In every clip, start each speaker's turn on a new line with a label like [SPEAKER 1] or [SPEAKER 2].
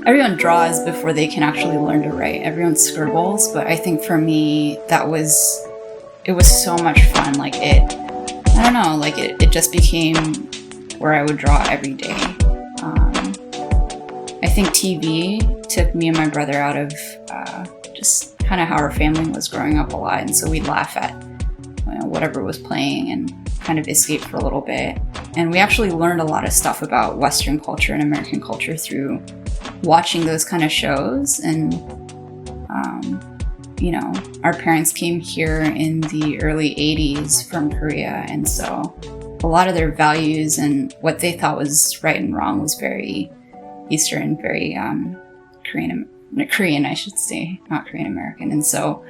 [SPEAKER 1] everyone draws before they can actually learn to write. Everyone scribbles, but I think for me, it was so much fun. Like I don't know, like it just became where I would draw every day. I think TV took me and my brother out of just kind of how our family was growing up a lot, and so we'd laugh at whatever was playing and kind of escape for a little bit. And we actually learned a lot of stuff about Western culture and American culture through watching those kind of shows. And our parents came here in the early 80s from Korea, and so a lot of their values and what they thought was right and wrong was very Eastern, very Korean, I should say, not Korean American. And so,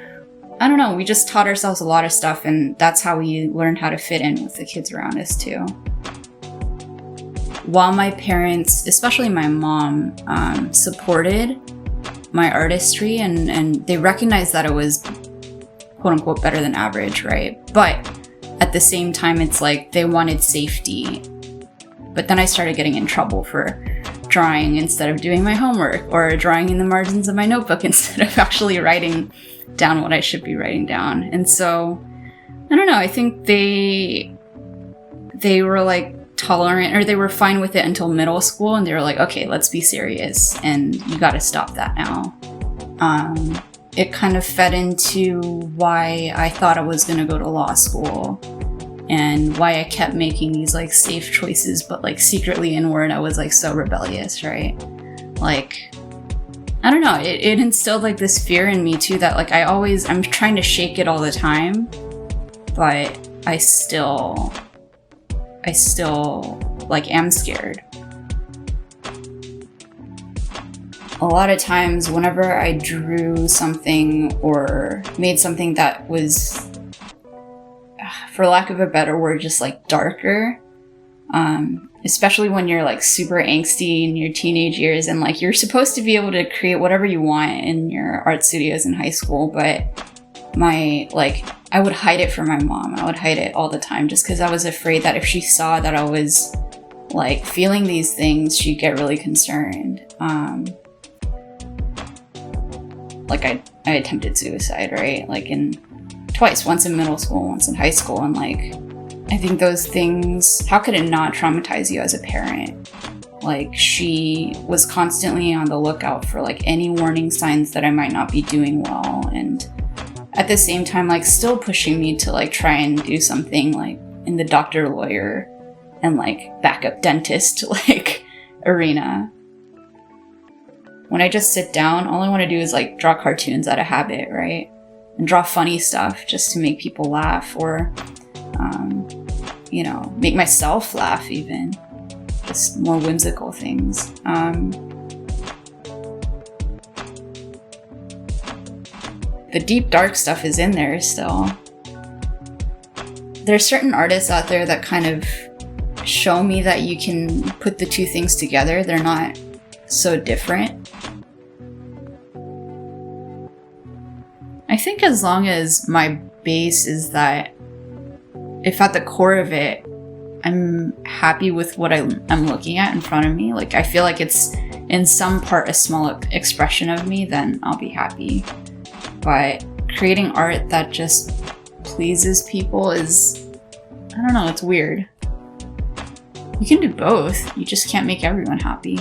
[SPEAKER 1] I don't know, we just taught ourselves a lot of stuff, and that's how we learned how to fit in with the kids around us too. While my parents, especially my mom, supported my artistry and they recognized that it was quote unquote better than average, right? But at the same time, it's like they wanted safety. But then I started getting in trouble for drawing instead of doing my homework, or drawing in the margins of my notebook instead of actually writing down what I should be writing down. And so, I don't know, I think they were like tolerant, or they were fine with it until middle school, and they were like, okay, let's be serious, and you got to stop that now. It kind of fed into why I thought I was going to go to law school, and why I kept making these like safe choices, but like secretly inward I was like so rebellious, right? Like, I don't know, it instilled like this fear in me too, that like I'm trying to shake it all the time, but I still like am scared. A lot of times whenever I drew something or made something that was, for lack of a better word, just like darker, especially when you're like super angsty in your teenage years, and like you're supposed to be able to create whatever you want in your art studios in high school, but I would hide it from my mom. I would hide it all the time just because I was afraid that if she saw that I was like feeling these things, she'd get really concerned. Like I attempted suicide, right? Like twice, once in middle school, once in high school. And like, I think those things, how could it not traumatize you as a parent? Like, she was constantly on the lookout for like any warning signs that I might not be doing well. And at the same time, like still pushing me to like try and do something like in the doctor, lawyer, and like backup dentist like arena. When I just sit down, all I want to do is like draw cartoons out of habit, right? And draw funny stuff just to make people laugh, or make myself laugh even. Just more whimsical things. The deep, dark stuff is in there still. There's certain artists out there that kind of show me that you can put the two things together. They're not so different. I think as long as my base is that if at the core of it, I'm happy with what I'm looking at in front of me, like I feel like it's in some part a small expression of me, then I'll be happy. But creating art that just pleases people is, I don't know, it's weird. You can do both, you just can't make everyone happy.